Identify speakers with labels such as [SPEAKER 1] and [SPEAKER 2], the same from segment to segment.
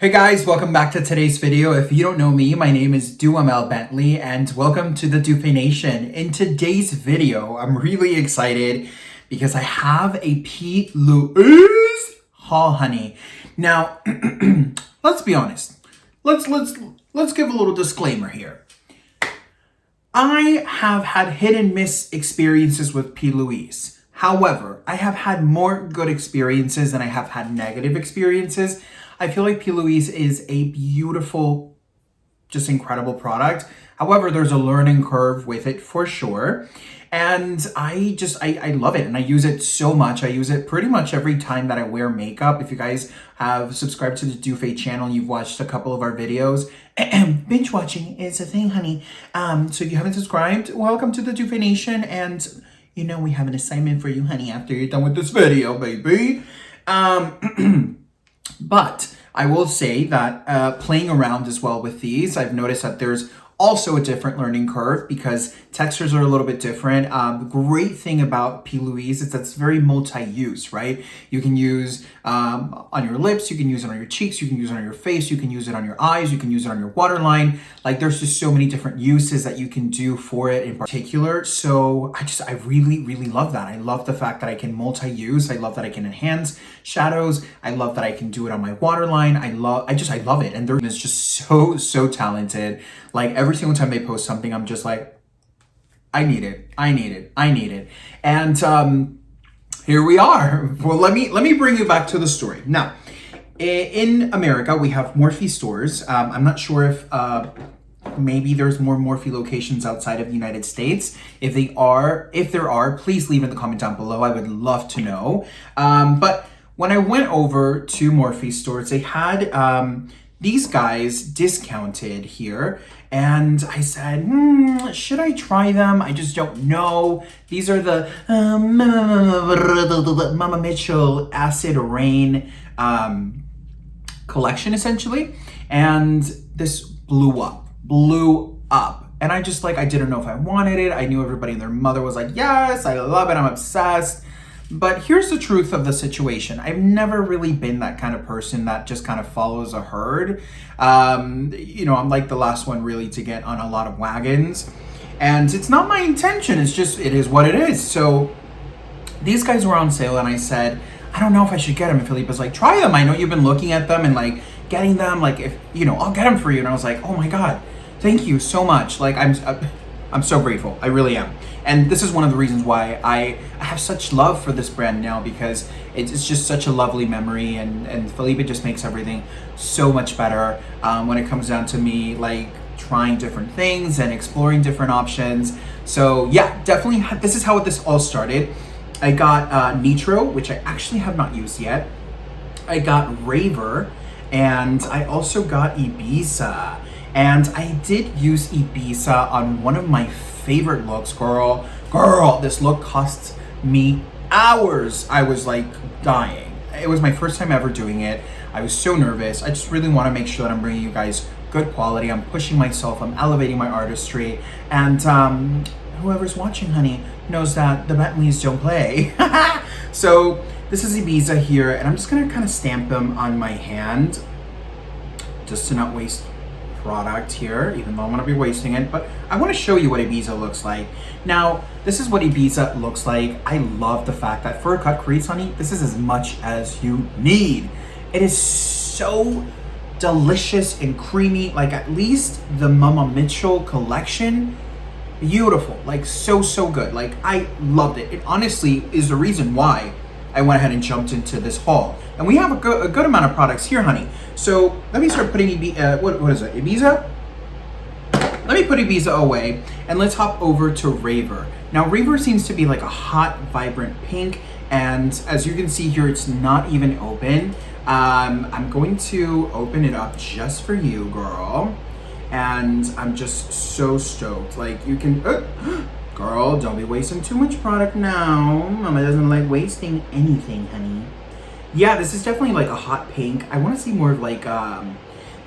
[SPEAKER 1] Hey guys, welcome back to today's video. If you don't know me, my name is Duhamel Bentley and welcome to the Dupe Nation. In today's video, I'm really excited because I have a Plouise haul, honey. Now, let's be honest. Let's give a little disclaimer here. I have had hit and miss experiences with Plouise. However, I have had more good experiences than I have had negative experiences. I feel like Plouise is a beautiful, just incredible product. However, there's a learning curve with it for sure. And I love it and I use it so much. I use it pretty much every time that I wear makeup. If you guys have subscribed to the Dupe channel, you've watched a couple of our videos. Binge watching is a thing, honey. So if you haven't subscribed, welcome to the Dupe Nation. And you know we have an assignment for you, honey, after you're done with this video, baby. But I will say that playing around as well with these, I've noticed that there's also a different learning curve because textures are a little bit different. The great thing about Plouise is that it's very multi-use, right? You can use on your lips, you can use it on your cheeks, you can use it on your face, you can use it on your eyes, you can use it on your waterline. Like there's just so many different uses that you can do for it in particular. So I really, really love that. I love the fact that I can multi-use. I love that I can enhance shadows. I love that I can do it on my waterline. I love it. And they're just so talented. Like every single time they post something, I'm just like, I need it. And here we are. Well, let me bring you back to the story. Now, in America, we have Morphe stores. I'm not sure if maybe there's more Morphe locations outside of the United States. If there are, please leave in the comment down below. I would love to know. But when I went over to Morphe stores, they had these guys discounted here. And I said, should I try them? I just don't know. These are the Mama Mitchell Acid Rain collection, essentially. And this blew up. And I didn't know if I wanted it. I knew everybody and their mother was like, yes, I love it, I'm obsessed. But here's the truth of the situation. I've never really been that kind of person that just kind of follows a herd. I'm like the last one really to get on a lot of wagons. And it's not my intention, it is what it is. So these guys were on sale and I said, I don't know if I should get them. And Felipe was like, try them. I know you've been looking at them and like getting them, like if, I'll get them for you. And I was like, oh my God, thank you so much. Like I'm so grateful, I really am. And this is one of the reasons why I have such love for this brand now, because it's just such a lovely memory, and Felipe just makes everything so much better when it comes down to me like trying different things and exploring different options. So yeah, definitely this is how this all started. I got Nitro, which I actually have not used yet. I got Raver, and I also got Ibiza. And I did use Ibiza on one of my favorite looks, girl, this look cost me hours. I was like dying. It was my first time ever doing it. I was so nervous. I just really want to make sure that I'm bringing you guys good quality. I'm pushing myself, I'm elevating my artistry. And whoever's watching, honey, knows that the Bentleys don't play. So this is Ibiza here, and I'm just gonna kind of stamp them on my hand just to not waste product here, even though I'm gonna be wasting it, but I want to show you what Ibiza looks like. Now, this is what Ibiza looks like. I love the fact that for a cut crease, honey, this is as much as you need. It is so delicious and creamy, like at least the Mama Mitchell collection, beautiful, like so good. Like I loved it. It honestly is the reason why I went ahead and jumped into this haul. And we have a good amount of products here, honey. So let me start putting what is it, Ibiza? Let me put Ibiza away and let's hop over to Raver. Now Raver seems to be like a hot, vibrant pink, and as you can see here, it's not even open. I'm going to open it up just for you, girl. And I'm just so stoked. Like you can, girl, don't be wasting too much product now. Mama doesn't like wasting anything, honey. Yeah, this is definitely like a hot pink. I want to see more of like,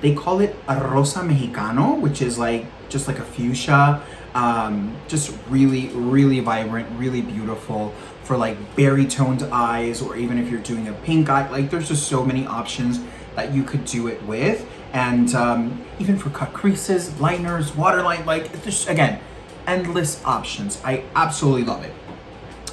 [SPEAKER 1] they call it a rosa mexicano, which is like, just like a fuchsia. Just really vibrant, really beautiful for like berry toned eyes, or even if you're doing a pink eye. Like there's just so many options that you could do it with. And even for cut creases, liners, waterline, like there's, again, endless options. I absolutely love it.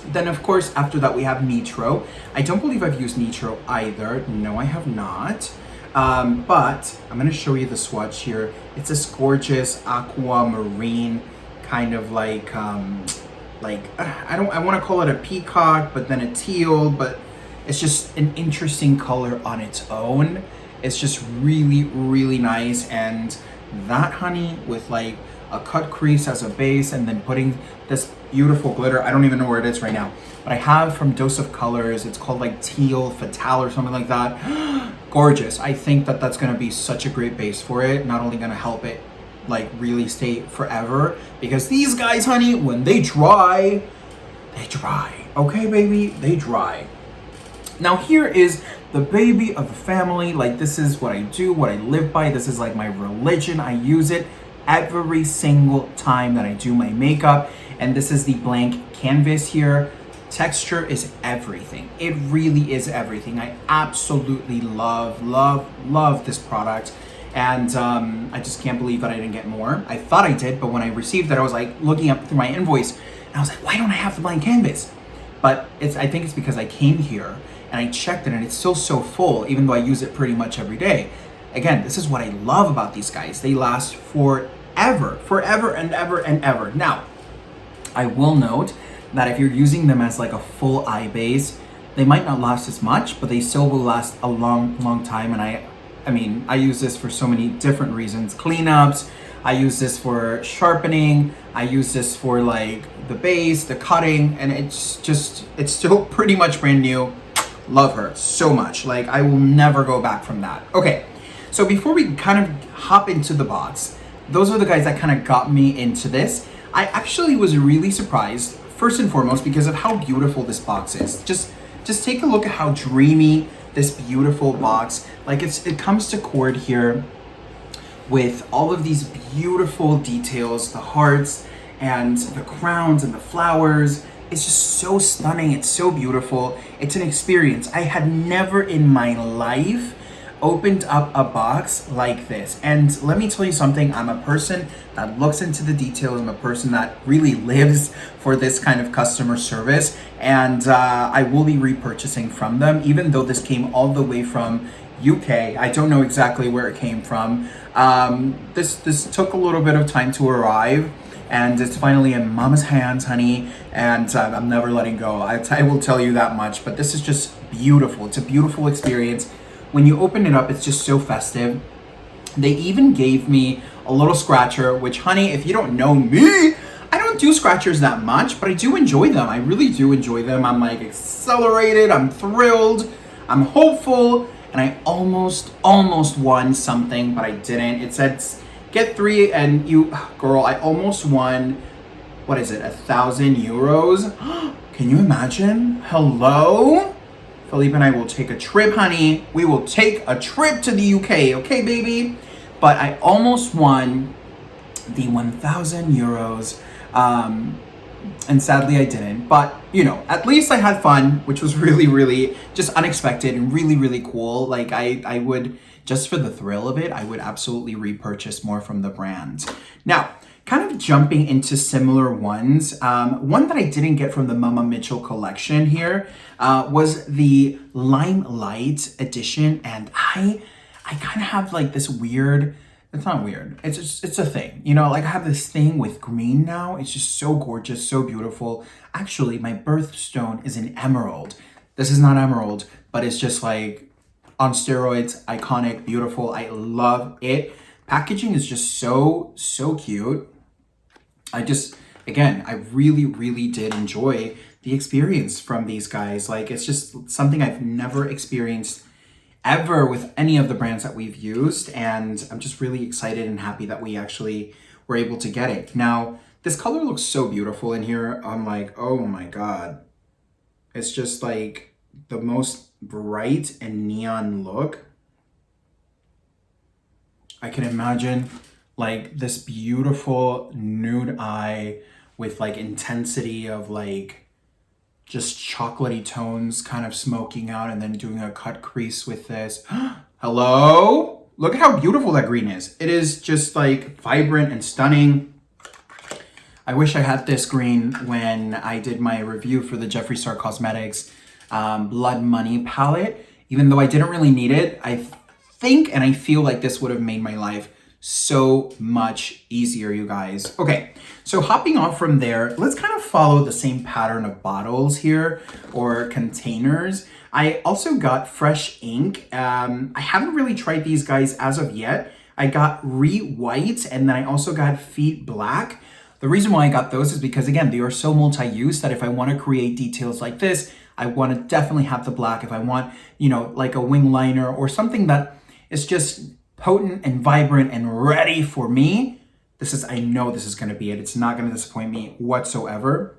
[SPEAKER 1] Then of course, after that we have Nitro. I don't believe I've used Nitro either. No, I have not. But I'm gonna show you the swatch here. It's this gorgeous aquamarine kind of like I want to call it a peacock, but then a teal, but it's just an interesting color on its own. It's just really, really nice. And that, honey, with like a cut crease as a base and then putting this beautiful glitter, I don't even know where it is right now, but I have from Dose of Colors. It's called like Teal Fatale or something like that. Gorgeous. I think that that's going to be such a great base for it. Not only going to help it like really stay forever, because these guys, honey, when they dry, okay baby, they dry. Now here is the baby of the family. Like this is what I do, what I live by. This is like my religion. I use it every single time that I do my makeup. And this is the blank canvas here. Texture is everything. It really is everything. I absolutely love this product. And I just can't believe that I didn't get more. I thought I did, but when I received it, I was like looking up through my invoice and I was like, why don't I have the blank canvas? But I think it's because I came here and I checked it and it's still so full, even though I use it pretty much every day. Again, this is what I love about these guys. They last forever and ever. Now, I will note that if you're using them as like a full eye base, they might not last as much, but they still will last a long time. And I mean, I use this for so many different reasons. Cleanups, I use this for sharpening, I use this for like the base, the cutting, and it's still pretty much brand new. Love her so much. Like I will never go back from that. Okay, so before we kind of hop into the box, those are the guys that kind of got me into this. I actually was really surprised, first and foremost, because of how beautiful this box is. Just take a look at how dreamy this beautiful box. Like it comes to cord here with all of these beautiful details, the hearts and the crowns and the flowers. It's just so stunning. It's so beautiful. It's an experience. I had never in my life opened up a box like this. And let me tell you something, I'm a person that looks into the details. I'm a person that really lives for this kind of customer service. And I will be repurchasing from them, even though this came all the way from UK. I don't know exactly where it came from. This took a little bit of time to arrive, and it's finally in mama's hands, honey, and I'm never letting go. I will tell you that much, but this is just beautiful. It's a beautiful experience. When you open it up, it's just so festive. They even gave me a little scratcher, which, honey, if you don't know me, I don't do scratchers that much, but I do enjoy them. I really do enjoy them. I'm like accelerated, I'm thrilled, I'm hopeful, and I almost won something, but I didn't. It said, get 3 and you, girl, I almost won, what is it, 1,000 euros? Can you imagine? Hello? Philippe and I will take a trip, honey. We will take a trip to the UK, okay, baby? But I almost won the 1,000 euros, and sadly I didn't. But, you know, at least I had fun, which was really just unexpected and really cool. Like, I would, just for the thrill of it, I would absolutely repurchase more from the brand. Now, kind of jumping into similar ones, one that I didn't get from the Mama Mitchell collection here was the Limelight edition, and I kind of have like this weird, it's not weird, it's a thing, you know, like I have this thing with green now. It's just so gorgeous, so beautiful. Actually, my birthstone is an emerald. This is not emerald, but it's just like on steroids, iconic, beautiful. I love it. Packaging is just so cute. Again, I really did enjoy the experience from these guys. Like, it's just something I've never experienced ever with any of the brands that we've used. And I'm just really excited and happy that we actually were able to get it. Now, this color looks so beautiful in here. I'm like, oh my God. It's just like the most bright and neon look. I can imagine like this beautiful nude eye with like intensity of like just chocolatey tones kind of smoking out and then doing a cut crease with this. Hello? Look at how beautiful that green is. It is just like vibrant and stunning. I wish I had this green when I did my review for the Jeffree Star Cosmetics Blood Money palette. Even though I didn't really need it, I think and I feel like this would have made my life so much easier, you guys. Okay, so hopping off from there, let's kind of follow the same pattern of bottles here or containers. I also got fresh ink. I haven't really tried these guys as of yet. I got White and then I also got Feet Black. The reason why I got those is because, again, they are so multi-use that if I want to create details like this, I want to definitely have the black. If I want, you know, like a wing liner or something that is just potent and vibrant and ready for me, I know this is going to be it. It's not going to disappoint me whatsoever.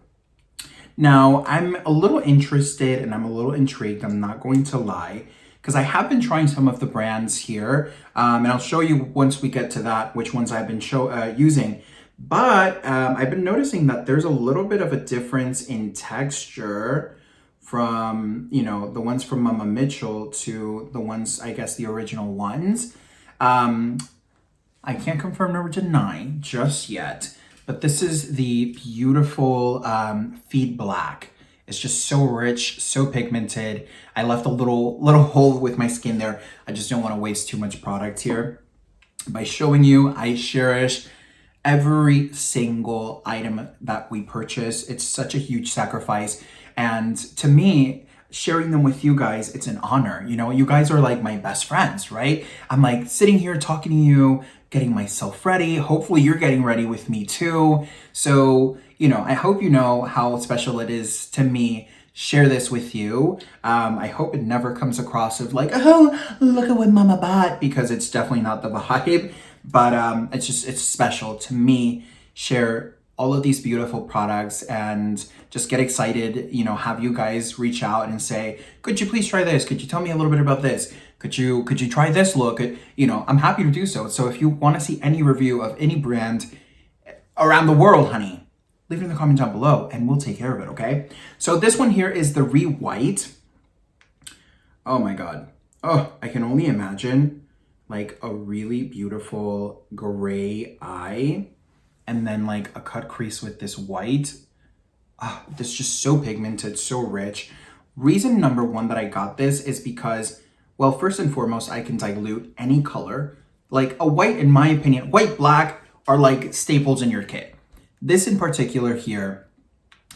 [SPEAKER 1] Now, I'm a little interested and I'm a little intrigued, I'm not going to lie, because I have been trying some of the brands here, and I'll show you once we get to that which ones I've been using. But I've been noticing that there's a little bit of a difference in texture from, you know, the ones from Mama Mitchell to the ones, I guess, the original ones. I can't confirm nor deny just yet, but this is the beautiful Feed Black. It's just so rich, so pigmented. I left a little hole with my skin there. I just don't want to waste too much product here. By showing you, I cherish every single item that we purchase. It's such a huge sacrifice. And to me, sharing them with you guys, it's an honor. You know, you guys are like my best friends, right? I'm like sitting here talking to you, getting myself ready. Hopefully you're getting ready with me too. So, you know, I hope you know how special it is to me share this with you. I hope it never comes across of like, oh, look at what Mama bought, because it's definitely not the vibe. But it's special to me share all of these beautiful products and just get excited, you know, have you guys reach out and say, could you please try this? Could you tell me a little bit about this? Could you try this look? You know, I'm happy to do so. So if you want to see any review of any brand around the world, honey, leave it in the comment down below and we'll take care of it, okay? So this one here is the White. Oh my God. Oh, I can only imagine like a really beautiful gray eye and then like a cut crease with this white. This is just so pigmented, so rich. Reason number one that I got this is because, well, first and foremost, I can dilute any color. Like a white, in my opinion, white, black are like staples in your kit. This in particular here,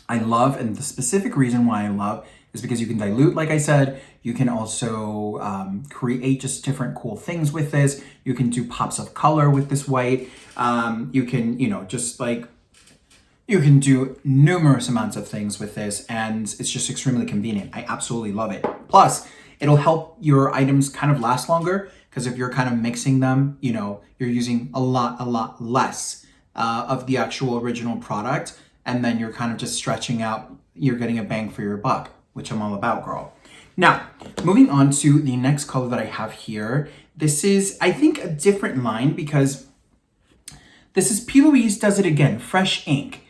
[SPEAKER 1] I love, and the specific reason why I love is because you can dilute, like I said. You can also create just different cool things with this. You can do pops of color with this white. You can, you know, just like, you can do numerous amounts of things with this, and it's just extremely convenient. I absolutely love it. Plus, it'll help your items kind of last longer, because if you're kind of mixing them, you know, you're using a lot less of the actual original product, and then you're kind of just stretching out, you're getting a bang for your buck, which I'm all about, girl. Now, moving on to the next color that I have here. This is, I think, a different line because this is Plouise Does It Again, Fresh Ink,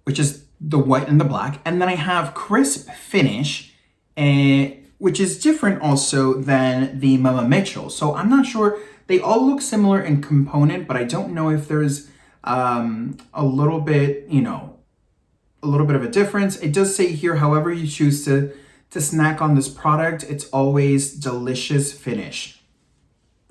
[SPEAKER 1] which is the white and the black. And then I have Crisp Finish, which is different also than the Mama Mitchell. So I'm not sure, they all look similar in component, but I don't know if there's a little bit, you know, a little bit of a difference. It does say here, however you choose to snack on this product, it's always delicious finish.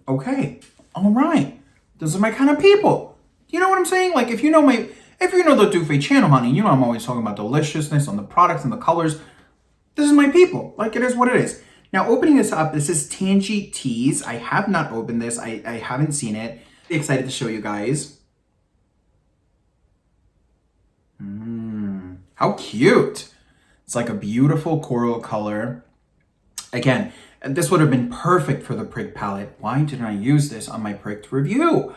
[SPEAKER 1] Okay, all right. Those are my kind of people. You know what I'm saying? Like if you know the Doofy channel, honey, you know I'm always talking about deliciousness on the products and the colors. This is my people. Like it is what it is. Now opening this up, this is Tangy Teas. I have not opened this. I haven't seen it. Excited to show you guys. How cute. It's like a beautiful coral color. Again, this would have been perfect for the Pricked palette. Why didn't I use this on my Pricked review?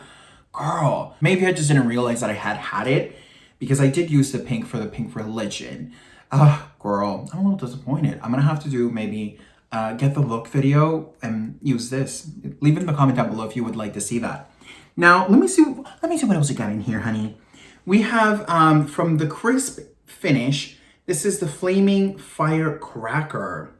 [SPEAKER 1] Girl, maybe I just didn't realize that I had it because I did use the pink for the Pink Religion. Girl, I'm a little disappointed. I'm gonna have to do maybe get the look video and use this. Leave it in the comment down below if you would like to see that. Now, let me see what else we got in here, honey. We have from the Crisp Finish, This is the Flaming Firecracker.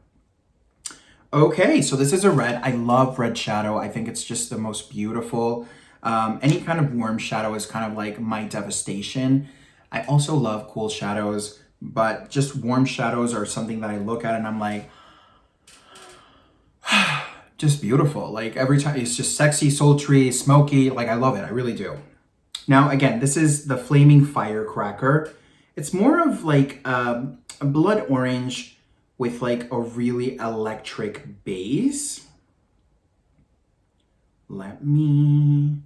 [SPEAKER 1] Okay, so this is a red. I love red shadow. I think it's just the most beautiful. Any kind of warm shadow is kind of like my devastation. I also love cool shadows, but just warm shadows are something that I look at and I'm like, just beautiful. Like every time, it's just sexy, sultry, smoky. Like I love it. I really do. Now, again, this is the Flaming Firecracker. It's more of like a blood orange with like a really electric base. Let me,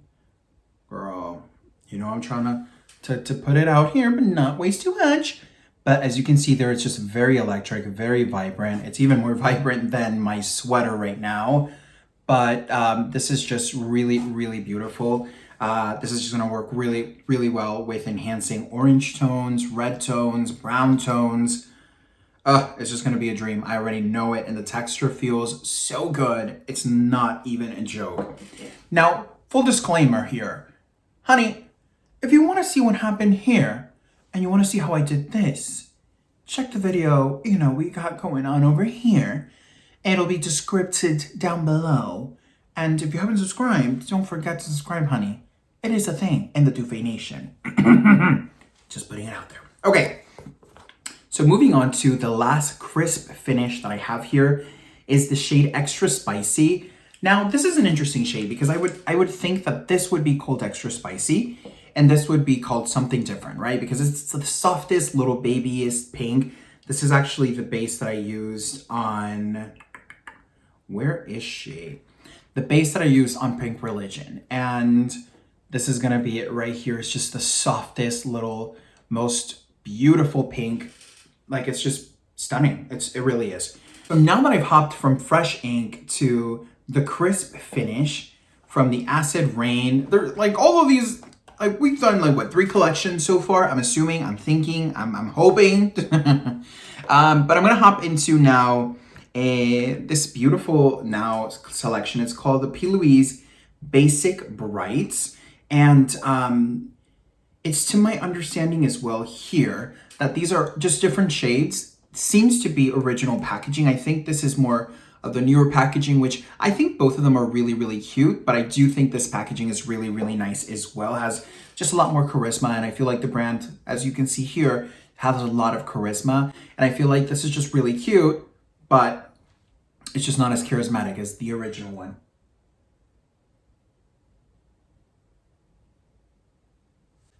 [SPEAKER 1] girl, you know I'm trying to put it out here, but not waste too much. But as you can see there, it's just very electric, very vibrant. It's even more vibrant than my sweater right now. But this is just really, really beautiful. This is just gonna work really, really well with enhancing orange tones, red tones, brown tones. It's just gonna be a dream. I already know it, and the texture feels so good. It's not even a joke. Now, full disclaimer here. Honey, if you wanna see what happened here, and you wanna see how I did this, check the video, you know, we got going on over here. It'll be described down below. And if you haven't subscribed, don't forget to subscribe, honey. It is a thing in the Doofy Nation. Just putting it out there. Okay. So moving on to the last crisp finish that I have here is the shade Extra Spicy. Now, this is an interesting shade because I would think that this would be called Extra Spicy and this would be called something different, right? Because it's the softest, little babyest pink. This is actually the base that I used on, where is she? The base that I used on Pink Religion. And this is gonna be it right here. It's just the softest little, most beautiful pink. Like it's just stunning. It really is. So now that I've hopped from fresh ink to the crisp finish, from the Acid Rain, there like all of these, like we've done like what, 3 collections so far. I'm assuming, I'm thinking, I'm hoping. But I'm gonna hop into now this beautiful now selection. It's called the Plouise Basic Brights, and it's to my understanding as well here that these are just different shades. Seems to be original packaging. I think this is more of the newer packaging, which I think both of them are really, really cute, but I do think this packaging is really, really nice as well. It has just a lot more charisma, and I feel like the brand, as you can see here, has a lot of charisma, and I feel like this is just really cute, but it's just not as charismatic as the original one.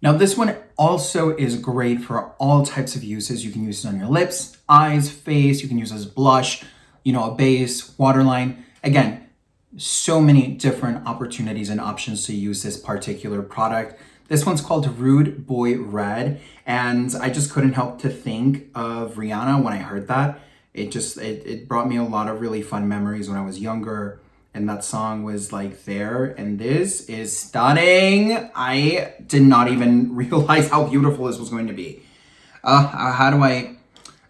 [SPEAKER 1] Now this one also is great for all types of uses. You can use it on your lips, eyes, face, you can use it as blush, you know, a base, waterline. Again, so many different opportunities and options to use this particular product. This one's called Rude Boy Red, and I just couldn't help to think of Rihanna when I heard that. It brought me a lot of really fun memories when I was younger, and that song was like there, and this is stunning. I did not even realize how beautiful this was going to be. How do I,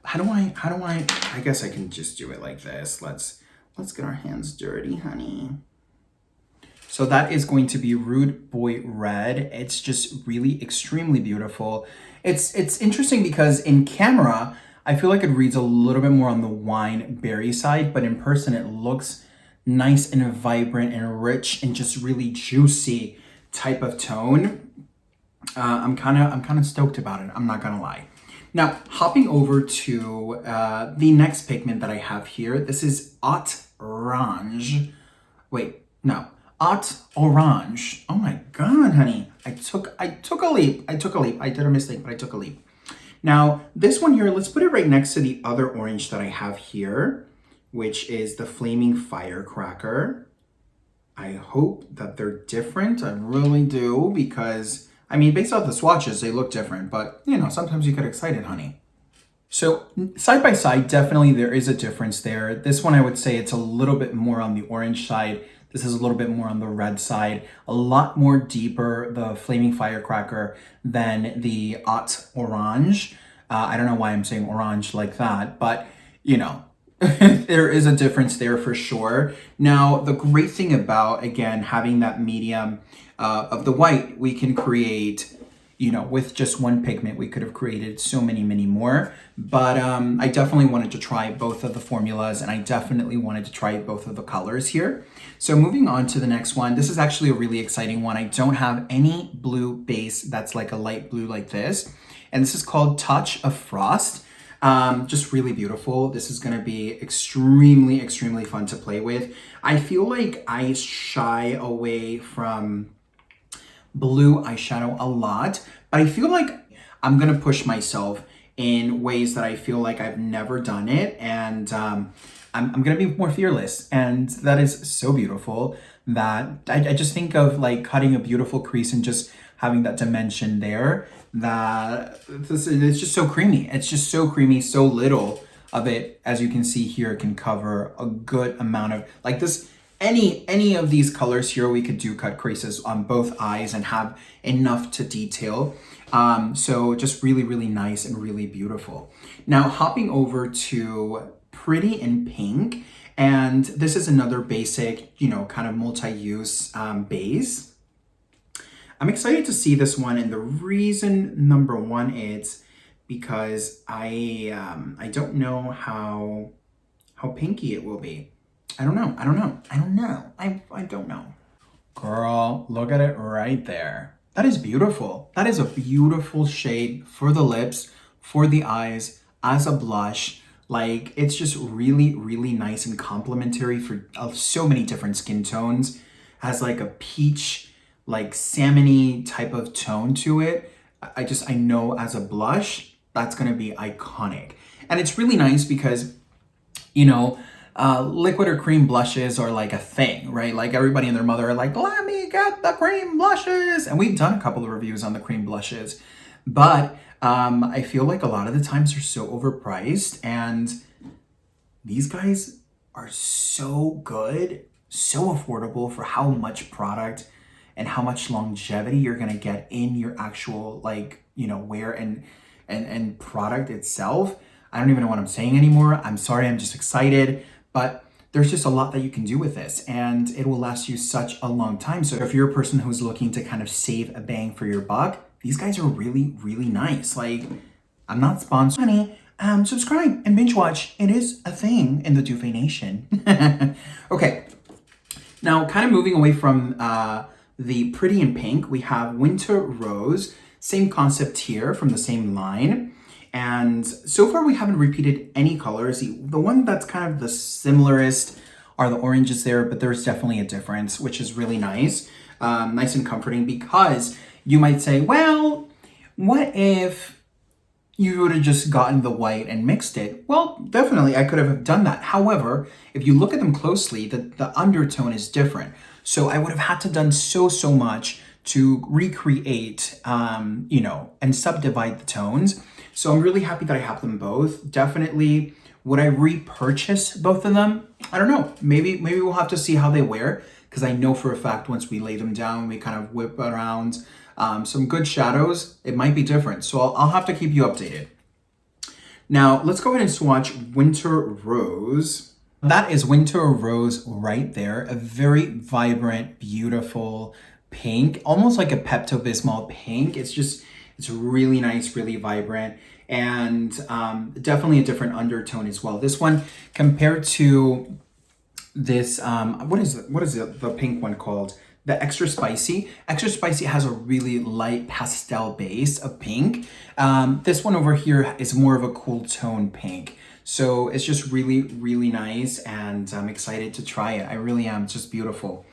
[SPEAKER 1] I guess I can just do it like this. Let's get our hands dirty, honey. So that is going to be Rude Boy Red. It's just really extremely beautiful. It's interesting because in camera, I feel like it reads a little bit more on the wine berry side, but in person it looks nice and vibrant and rich and just really juicy type of tone. I'm kind of stoked about it. I'm not gonna lie. Now, hopping over to the next pigment that I have here. This is Haute Orange. Wait, no, Haute Orange. Oh my God, honey. I took a leap. I did a mistake, but I took a leap. Now, this one here, let's put it right next to the other orange that I have here, which is the Flaming Firecracker. I hope that they're different. I really do, because, I mean, based off the swatches, they look different, but, you know, sometimes you get excited, honey. So, side by side, definitely there is a difference there. This one, I would say it's a little bit more on the orange side. This is a little bit more on the red side. A lot more deeper, the Flaming Firecracker, than the Haute Orange. I don't know why I'm saying orange like that, but, you know, there is a difference there for sure. Now, the great thing about, again, having that medium of the white, we can create, you know, with just one pigment, we could have created so many more. But I definitely wanted to try both of the formulas, and I definitely wanted to try both of the colors here. So moving on to the next one, this is actually a really exciting one. I don't have any blue base that's like a light blue like this. And this is called Touch of Frost. Just really beautiful. This is gonna be extremely fun to play with. I feel like I shy away from blue eyeshadow a lot, but I feel like I'm gonna push myself in ways that I feel like I've never done it, and I'm gonna be more fearless, and that is so beautiful that I just think of like cutting a beautiful crease and just having that dimension there, that it's just so creamy. It's just so creamy, so little of it, as you can see here, can cover a good amount of, like this, any of these colors here, we could do cut creases on both eyes and have enough to detail. So just really nice and really beautiful. Now hopping over to Pretty in Pink, and this is another basic, you know, kind of multi-use base. I'm excited to see this one, and the reason number one is because I don't know how pinky it will be. I don't know. I don't know. Girl, look at it right there. That is beautiful. That is a beautiful shade for the lips, for the eyes, as a blush. Like, it's just really nice and complimentary for so many different skin tones. Has like a peach, like salmon-y type of tone to it. I know as a blush, that's gonna be iconic. And it's really nice because, you know, liquid or cream blushes are like a thing, right? Like everybody and their mother are like, let me get the cream blushes. And we've done a couple of reviews on the cream blushes, but I feel like a lot of the times they're so overpriced, and these guys are so good, so affordable for how much product and how much longevity you're gonna get in your actual, like, you know, wear and product itself. I don't even know what I'm saying anymore. I'm sorry, I'm just excited, but there's just a lot that you can do with this, and it will last you such a long time. So if you're a person who's looking to kind of save a bang for your buck, these guys are really nice. Like, I'm not sponsored. Honey, subscribe and binge watch. It is a thing in the Duvet Nation. Okay, now kind of moving away from the Pretty in Pink, we have Winter Rose. Same concept here from the same line. And so far we haven't repeated any colors. The one that's kind of the similarest are the oranges there, but there's definitely a difference, which is really nice. Nice and comforting, because you might say, well, what if you would have just gotten the white and mixed it? Well, definitely I could have done that. However, if you look at them closely, the undertone is different. So I would have had to done so much to recreate, you know, and subdivide the tones. So I'm really happy that I have them both. Definitely, would I repurchase both of them? I don't know. Maybe we'll have to see how they wear, because I know for a fact once we lay them down, we kind of whip around some good shadows, it might be different. So I'll have to keep you updated. Now, let's go ahead and swatch Winter Rose. That is Winter Rose right there. A very vibrant, beautiful pink, almost like a Pepto-Bismol pink. It's really nice, really vibrant, and definitely a different undertone as well. This one, compared to this, what is the pink one called? The Extra Spicy. Extra Spicy has a really light pastel base of pink. This one over here is more of a cool tone pink. So it's just really nice, and I'm excited to try it. I really am. It's just beautiful.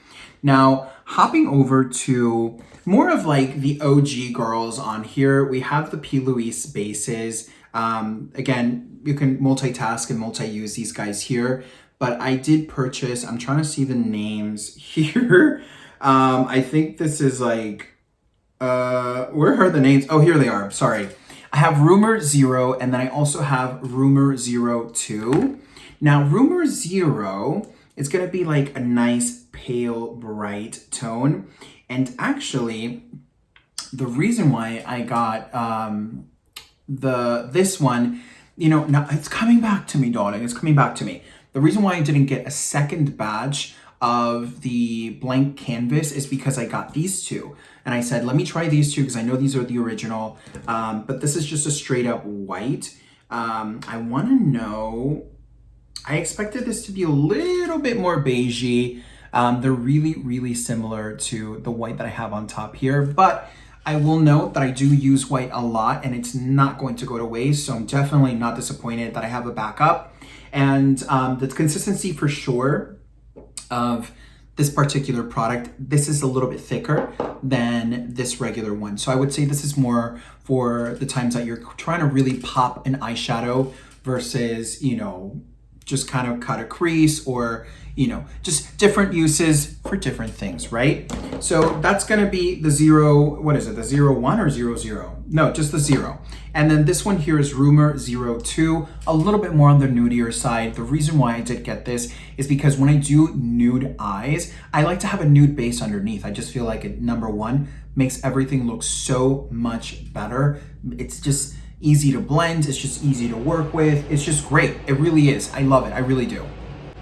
[SPEAKER 1] Now, hopping over to more of like the OG girls on here, we have the Plouise bases. Again, you can multitask and multi-use these guys here, but I did purchase, I'm trying to see the names here. I think this is like, where are the names? Oh, here they are, sorry. I have Rumor 0, and then I also have Rumor 02. Now, Rumor 0, it's gonna be like a nice pale bright tone, and actually the reason why I got this one, you know, now it's coming back to me, darling, it's coming back to me. The reason why I didn't get a second batch of the blank canvas is because I got these two. And I said, let me try these two because I know these are the original. But this is just a straight up white. I want to know, I expected this to be a little bit more beigey. They're really, really similar to the white that I have on top here. But I will note that I do use white a lot and it's not going to go to waste. So I'm definitely not disappointed that I have a backup. And the consistency for sure of this particular product, this is a little bit thicker than this regular one. So I would say this is more for the times that you're trying to really pop an eyeshadow versus, you know, just kind of cut a crease or, you know, just different uses for different things, right? So that's gonna be the 0, what is it, the 01 or 00? No, just the 0. And then this one here is Rumor 02, a little bit more on the nudier side. The reason why I did get this is because when I do nude eyes, I like to have a nude base underneath. I just feel like it, number one, makes everything look so much better. It's just easy to blend, it's just easy to work with. It's just great, it really is. I love it, I really do.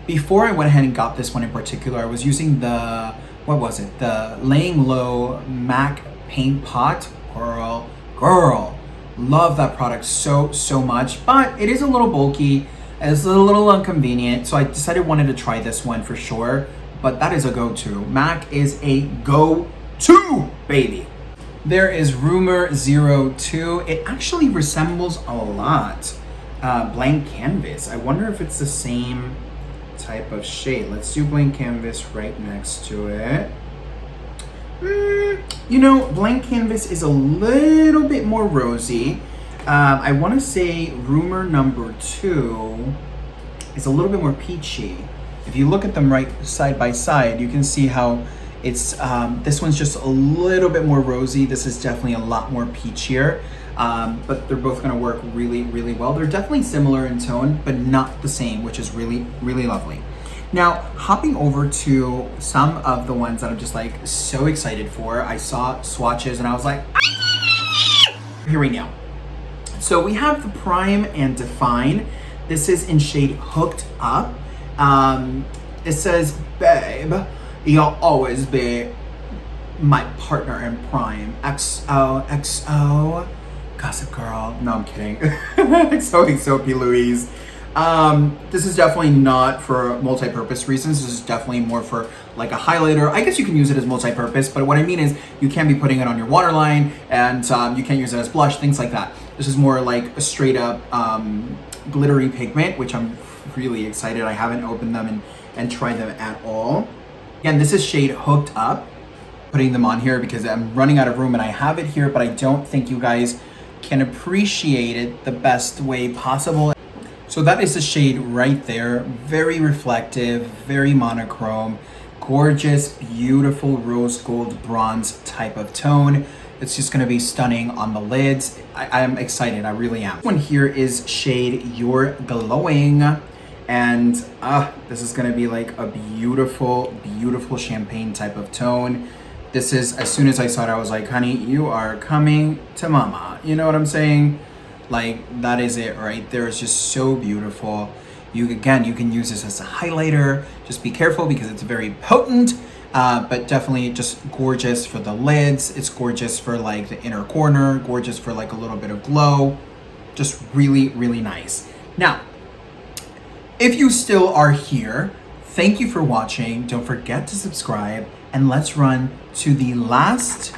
[SPEAKER 1] Before I went ahead and got this one in particular, I was using the, what was it? The Laying Low MAC Paint Pot. Girl, love that product so much, but it is a little bulky, it's a little inconvenient, so I decided I wanted to try this one for sure, but that is a go-to. MAC is a go-to, baby. There is Rumor 02. It actually resembles a lot Blank Canvas. I wonder if it's the same type of shade. Let's do Blank Canvas right next to it. You know, Blank Canvas is a little bit more rosy. I want to say Rumor number 2 is a little bit more peachy. If you look at them right side by side, you can see how it's this one's just a little bit more rosy. This is definitely a lot more peachier, but they're both going to work really, really well. They're definitely similar in tone, but not the same, which is really, really lovely. Now, hopping over to some of the ones that I'm just like so excited for. I saw swatches and I was like, here we go. So we have the Prime and Define. This is in shade Hooked Up. It says, babe, you'll always be my partner in Prime. XOXO. Gossip Girl. No, I'm kidding. XOXO Plouise. This is definitely not for multi-purpose reasons. This is definitely more for like a highlighter. I guess you can use it as multi-purpose, but what I mean is you can be putting it on your waterline and you can use it as blush, things like that. This is more like a straight up glittery pigment, which I'm really excited. I haven't opened them and tried them at all. Again, this is shade Hooked Up. Putting them on here because I'm running out of room and I have it here, but I don't think you guys can appreciate it the best way possible. So that is the shade right there. Very reflective, very monochrome, gorgeous, beautiful rose gold bronze type of tone. It's just gonna be stunning on the lids. I am excited, I really am. This one here is shade You're Glowing. And this is gonna be like a beautiful, beautiful champagne type of tone. This is, as soon as I saw it, I was like, honey, you are coming to mama. You know what I'm saying? Like, that is it right there. It's just so beautiful. You can use this as a highlighter. Just be careful because it's very potent, but definitely just gorgeous for the lids. It's gorgeous for like the inner corner, gorgeous for like a little bit of glow. Just really, really nice. Now, if you still are here, thank you for watching. Don't forget to subscribe and let's run to the last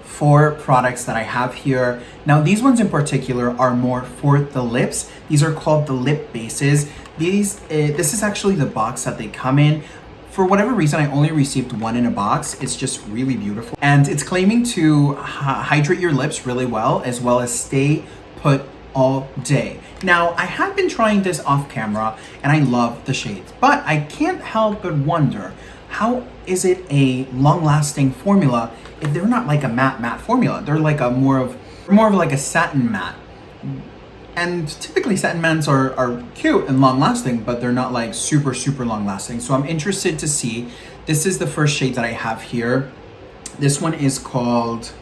[SPEAKER 1] 4 products that I have here. Now these ones in particular are more for the lips. These are called the lip bases. This is actually the box that they come in. For whatever reason, I only received 1 in a box. It's just really beautiful. And it's claiming to hydrate your lips really well as stay put all day. Now, I have been trying this off camera and I love the shades, but I can't help but wonder, how is it a long-lasting formula if they're not like a matte formula? They're like a more of like a satin matte. And typically satin mattes are cute and long-lasting, but they're not like super, super long-lasting. So I'm interested to see. This is the first shade that I have here. This one is called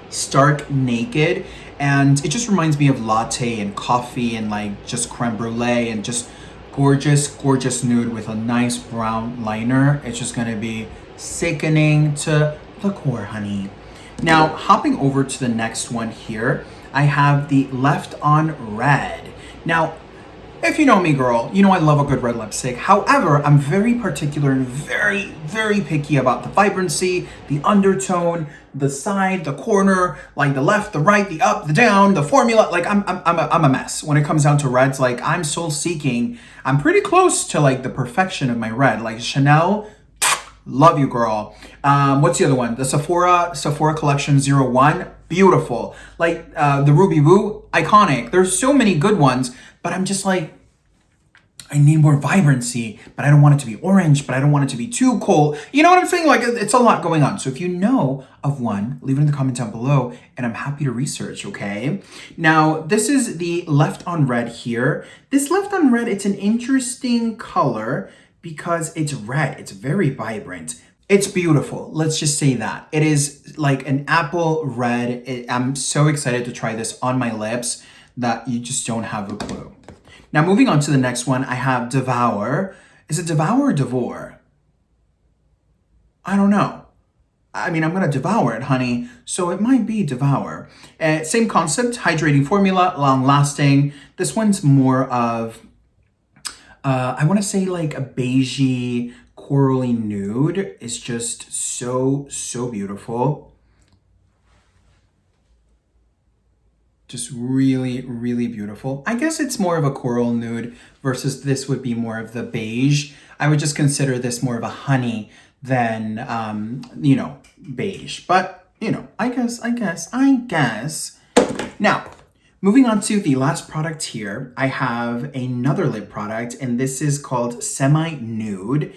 [SPEAKER 1] Stark Naked, and it just reminds me of latte and coffee and like just creme brulee and just Gorgeous, gorgeous nude with a nice brown liner. It's just gonna be sickening to the core, honey. Now, hopping over to the next one here, I have the Left on Red. Now, if you know me, girl, you know I love a good red lipstick. However, I'm very particular and very, very picky about the vibrancy, the undertone, the side, the corner, like the left, the right, the up, the down, the formula. Like I'm a mess when it comes down to reds. Like I'm soul seeking. I'm pretty close to like the perfection of my red. Like Chanel, love you, girl. What's the other one? The Sephora Collection 01, beautiful. Like the Ruby Woo, iconic. There's so many good ones. But I'm just like, I need more vibrancy, but I don't want it to be orange, but I don't want it to be too cold. You know what I'm saying? Like, it's a lot going on. So if you know of one, leave it in the comment down below, and I'm happy to research, okay? Now, this is the Left on Red here. This Left on Red, it's an interesting color because it's red. It's very vibrant. It's beautiful. Let's just say that. It is like an apple red. I'm so excited to try this on my lips that you just don't have a clue. Now, moving on to the next one, I have Devour. Is it Devour or Devour? I don't know. I mean, I'm gonna devour it, honey, so it might be Devour. Same concept, hydrating formula, long lasting. This one's more of, I wanna say like a beigey, corally nude. It's just so, so beautiful. Just really, really beautiful. I guess it's more of a coral nude versus this would be more of the beige. I would just consider this more of a honey than, you know, beige. But, you know, I guess. Now, moving on to the last product here, I have another lip product, and this is called Semi Nude.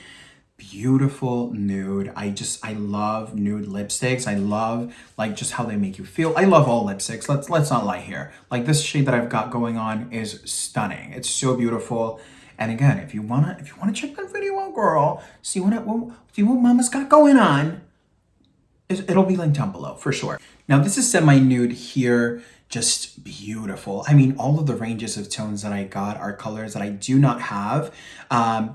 [SPEAKER 1] Beautiful nude. I love nude lipsticks. I love like just how they make you feel. I love all lipsticks. Let's not lie here. Like this shade that I've got going on is stunning. It's so beautiful. And again, if you wanna check that video out, girl, see what mama's got going on, it'll be linked down below for sure. Now this is Semi Nude here. Just beautiful. I mean, all of the ranges of tones that I got are colors that I do not have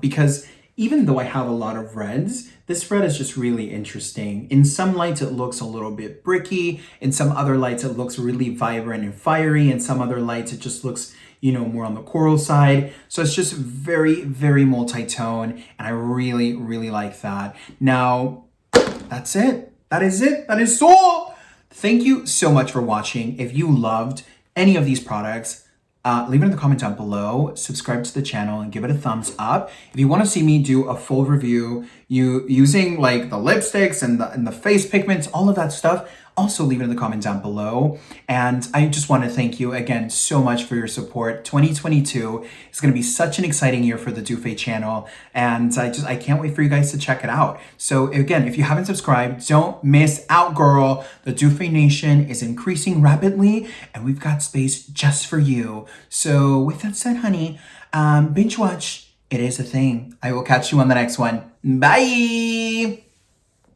[SPEAKER 1] because even though I have a lot of reds, this red is just really interesting. In some lights, it looks a little bit bricky. In some other lights, it looks really vibrant and fiery. In some other lights, it just looks, you know, more on the coral side. So it's just very, very multi-tone. And I really, really like that. Now, that's it. That is it. That is all. Thank you so much for watching. If you loved any of these products, leave it in the comment down below, subscribe to the channel, and give it a thumbs up. If you want to see me do a full review using like the lipsticks and the face pigments, all of that stuff, also leave it in the comment down below. And I just want to thank you again so much for your support. 2022 is going to be such an exciting year for the Doofay channel, and I can't wait for you guys to check it out. So again, if you haven't subscribed, don't miss out, girl. The Doofay Nation is increasing rapidly, and we've got space just for you. So with that said, honey, binge watch. It is a thing. I will catch you on the next one. Bye!